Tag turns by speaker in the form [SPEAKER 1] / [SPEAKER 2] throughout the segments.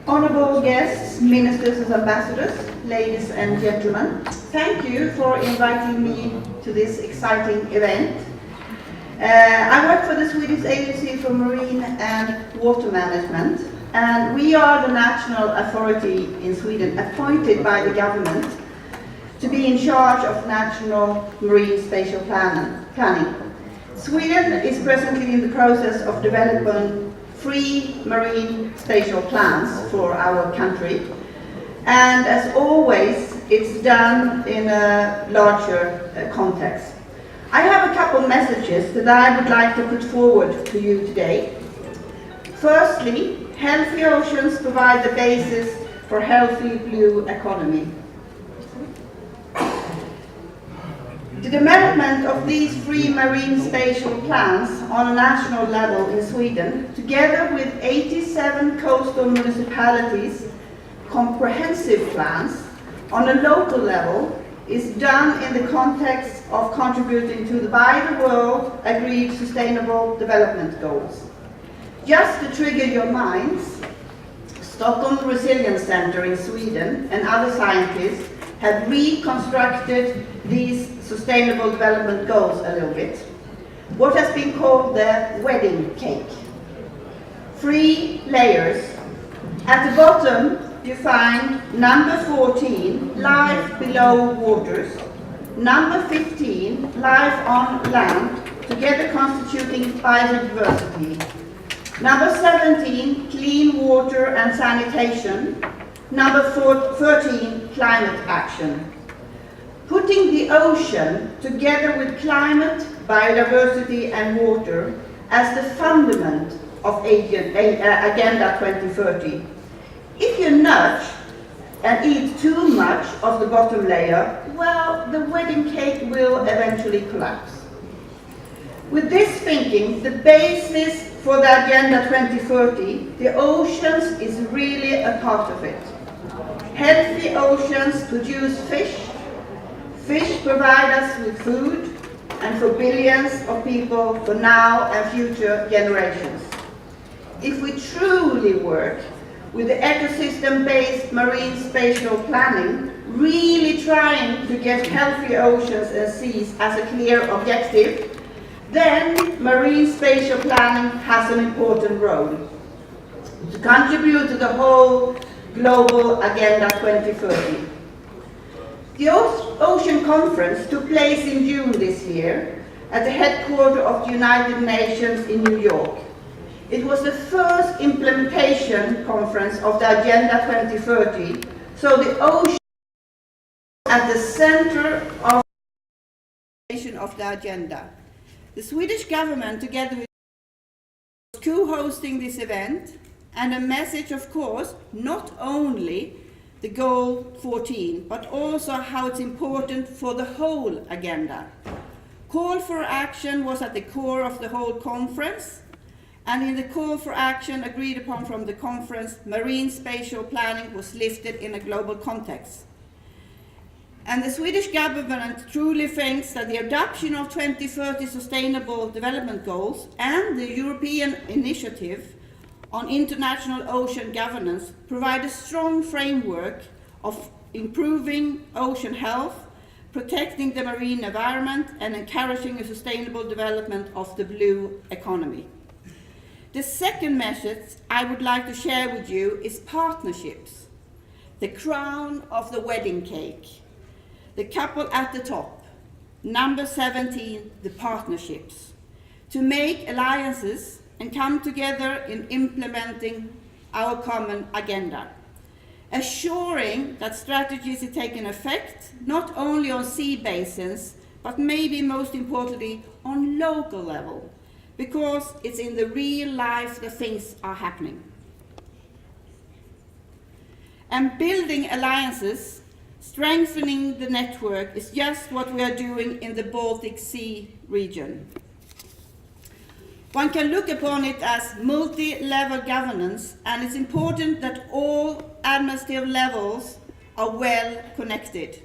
[SPEAKER 1] Honourable guests, ministers and ambassadors, ladies and gentlemen, thank you for inviting me to this exciting event. I work for the Swedish Agency for Marine and Water Management, and we are the national authority in Sweden appointed by the government to be in charge of national marine spatial planning. Sweden is presently in the process of developing 3 marine spatial plans for our country, and as always it's done in a larger context. I have a couple of messages that I would like to put forward to you today. Firstly, healthy oceans provide the basis for healthy blue economy. The development of these 3 marine spatial plans on a national level in Sweden, together with 87 coastal municipalities' comprehensive plans on a local level, is done in the context of contributing to the by the world agreed sustainable development goals. Just to trigger your minds, Stockholm Resilience Center in Sweden and other scientists have reconstructed these sustainable development goals a little bit. What has been called the wedding cake. 3 layers. At the bottom you find number 14, life below waters, number 15, life on land, together constituting biodiversity, number 17, clean water and sanitation, number 13, climate action. Putting the ocean together with climate, biodiversity and water as the fundament of Agenda 2030. If you nudge and eat too much of the bottom layer, well, the wedding cake will eventually collapse. With this thinking, the basis for the Agenda 2030, the oceans is really a part of it. Healthy oceans produce fish. Fish provide us with food and for billions of people for now and future generations. If we truly work with the ecosystem-based marine spatial planning, really trying to get healthy oceans and seas as a clear objective, then marine spatial planning has an important role to contribute to the whole global Agenda 2030. The Ocean Conference took place in June this year at the headquarters of the United Nations in New York. It was the first implementation conference of the Agenda 2030, so the ocean is at the center of the agenda. The Swedish government, together with co-hosting this event, and a message, of course, not only the goal 14, but also how it's important for the whole agenda. Call for action was at the core of the whole conference, and in the call for action agreed upon from the conference, marine spatial planning was lifted in a global context. And the Swedish government truly thinks that the adoption of 2030 Sustainable Development Goals and the European Initiative on International Ocean Governance provide a strong framework of improving ocean health, protecting the marine environment, and encouraging a sustainable development of the blue economy. The second message I would like to share with you is partnerships, the crown of the wedding cake. The couple at the top, number 17, the partnerships, to make alliances and come together in implementing our common agenda, assuring that strategies are taking effect not only on sea basins, but maybe most importantly on local level, because it's in the real life that things are happening. And building alliances, strengthening the network is just what we are doing in the Baltic Sea region. One can look upon it as multi-level governance, and it's important that all administrative levels are well connected.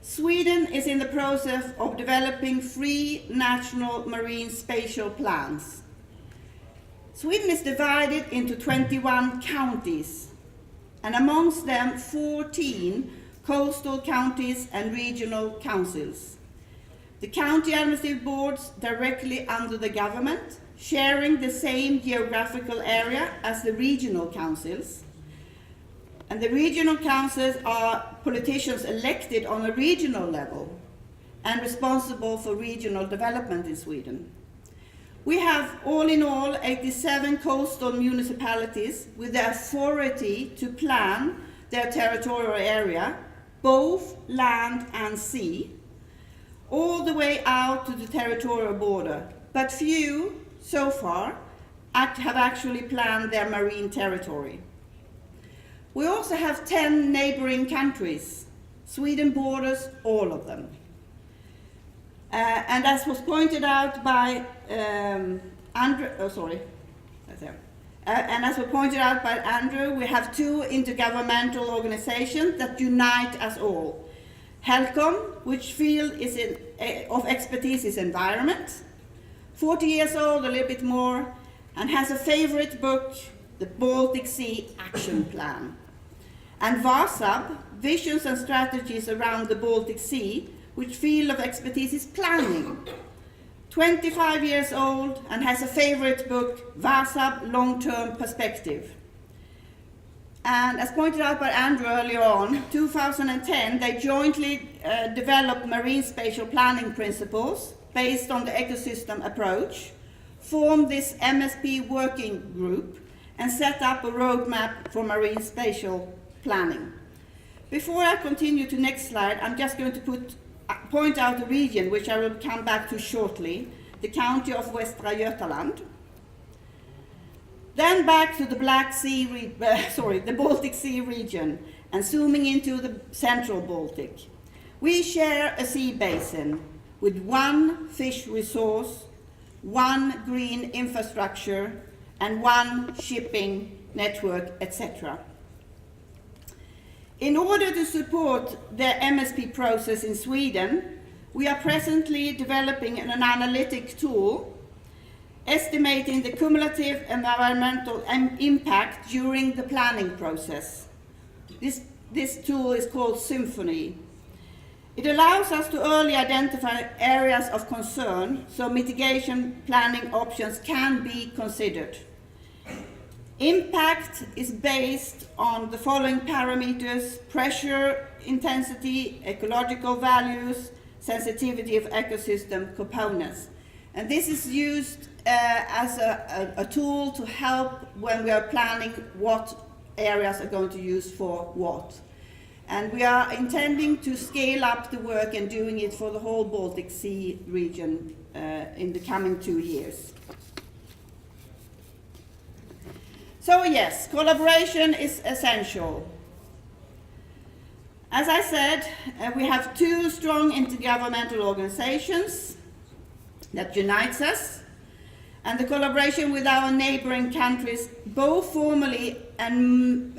[SPEAKER 1] Sweden is in the process of developing 3 national marine spatial plans. Sweden is divided into 21 counties, and amongst them 14 coastal counties and regional councils. The county administrative boards directly under the government, sharing the same geographical area as the regional councils. And the regional councils are politicians elected on a regional level and responsible for regional development in Sweden. We have all in all 87 coastal municipalities with the authority to plan their territorial area, both land and sea, all the way out to the territorial border, but few so far have actually planned their marine territory. We also have 10 neighboring countries. Sweden borders all of them. And as was pointed out by Andrew, we have two intergovernmental organizations that unite us all. HELCOM, which field is of expertise is environment, 40 years old, a little bit more, and has a favorite book, the Baltic Sea Action Plan. And VASAB, Visions and Strategies Around the Baltic Sea, which field of expertise is planning. 25 years old and has a favorite book, VASAB Long-Term Perspective. And as pointed out by Andrew earlier on, 2010, they jointly developed marine spatial planning principles based on the ecosystem approach, formed this MSP working group, and set up a roadmap for marine spatial planning. Before I continue to next slide, I'm just going to point out a region which I will come back to shortly, the county of Västra Götaland. Then back to the the Baltic Sea region, and zooming into the central Baltic. We share a sea basin with one fish resource, one green infrastructure, and one shipping network, etc. In order to support the MSP process in Sweden, we are presently developing an analytic tool estimating the cumulative environmental impact during the planning process. This tool is called Symphony. It allows us to early identify areas of concern so mitigation planning options can be considered. Impact is based on the following parameters: pressure, intensity, ecological values, sensitivity of ecosystem components. And this is used as a tool to help when we are planning what areas are going to use for what. And we are intending to scale up the work and doing it for the whole Baltic Sea region in the coming 2 years. So yes, collaboration is essential. As I said, we have two strong intergovernmental organizations that unites us, and the collaboration with our neighboring countries, both formally and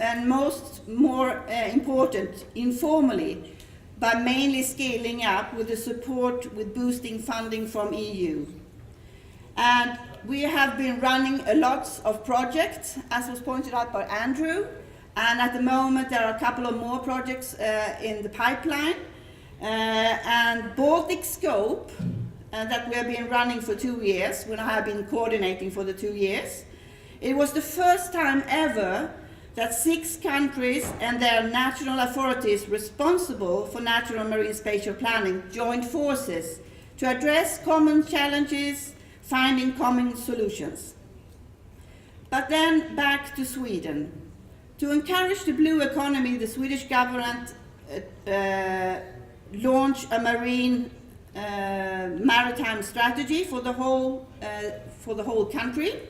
[SPEAKER 1] more important, informally, by mainly scaling up with the support with boosting funding from EU. And we have been running a lot of projects, as was pointed out by Andrew, and at the moment there are a couple of more projects in the pipeline. And Baltic Scope, that we have been running for 2 years, when I have been coordinating for the 2 years. It was the first time ever that 6 countries and their national authorities responsible for natural marine spatial planning joined forces to address common challenges, finding common solutions. But then back to Sweden. To encourage the blue economy, the Swedish government launched a maritime strategy for the whole country.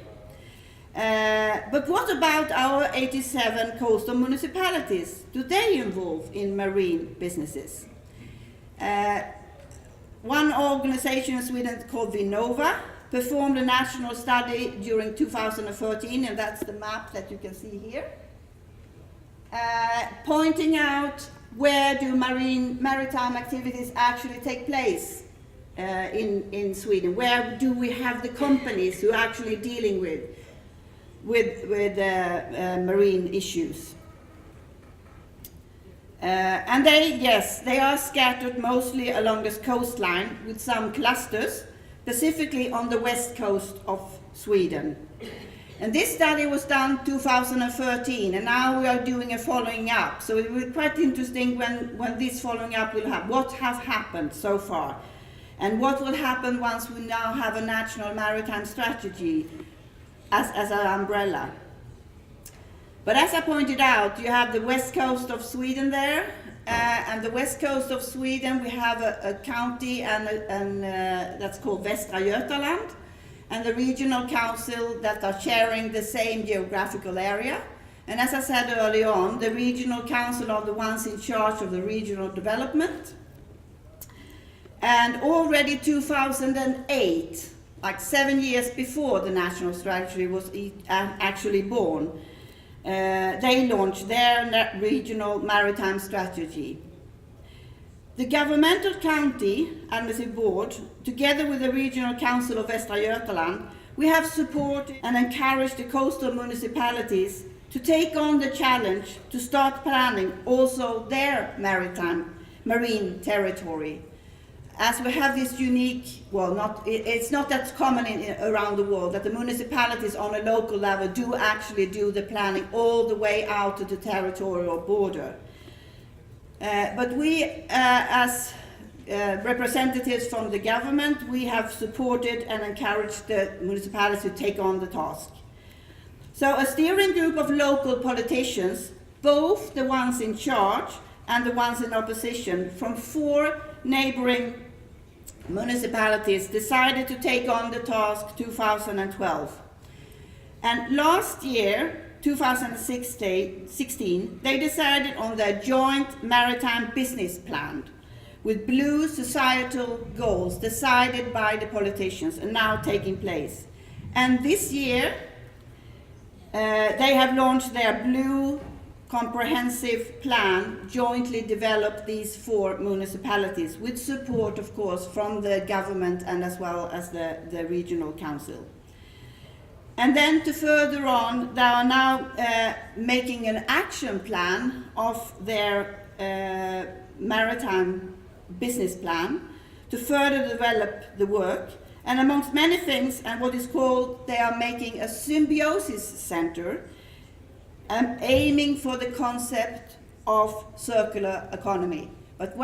[SPEAKER 1] But what about our 87 coastal municipalities? Do they involve in marine businesses? One organization in Sweden called Vinnova performed a national study during 2013, and that's the map that you can see here, pointing out where do maritime activities actually take place in Sweden. Where do we have the companies who are actually dealing with marine issues? And they are scattered mostly along this coastline with some clusters, specifically on the west coast of Sweden. And this study was done 2013, and now we are doing a following up. So it will be quite interesting when this following up will happen. What has happened so far? And what will happen once we now have a national maritime strategy as an umbrella? But as I pointed out, you have the west coast of Sweden there, and the west coast of Sweden we have a county and that's called Västra Götaland, and the regional council that are sharing the same geographical area. And as I said earlier on, the regional council are the ones in charge of the regional development. And already 2008, like 7 years before the national strategy was actually born, they launched their regional maritime strategy. The governmental county administrative board, together with the regional council of Västra Götaland, we have supported and encouraged the coastal municipalities to take on the challenge to start planning also their marine territory. As we have this unique, it's not that common around the world that the municipalities on a local level do actually do the planning all the way out to the territorial border. But we, as representatives from the government, we have supported and encouraged the municipalities to take on the task. So a steering group of local politicians, both the ones in charge and the ones in opposition, from 4 neighboring municipalities decided to take on the task 2012. And last year, 2016, they decided on their joint maritime business plan with blue societal goals decided by the politicians and now taking place. And this year, they have launched their blue comprehensive plan, jointly developed these 4 municipalities with support, of course, from the government and as well as the regional council. And then to further on, they are now making an action plan of their maritime business plan to further develop the work. And amongst many things, and what is called, they are making a symbiosis center, aiming for the concept of circular economy. But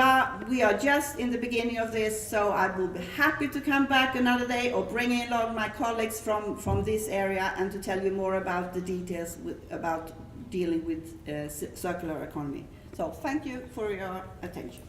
[SPEAKER 1] we are just in the beginning of this, so I will be happy to come back another day or bring in along my colleagues from this area and to tell you more about the details about dealing with circular economy. So thank you for your attention.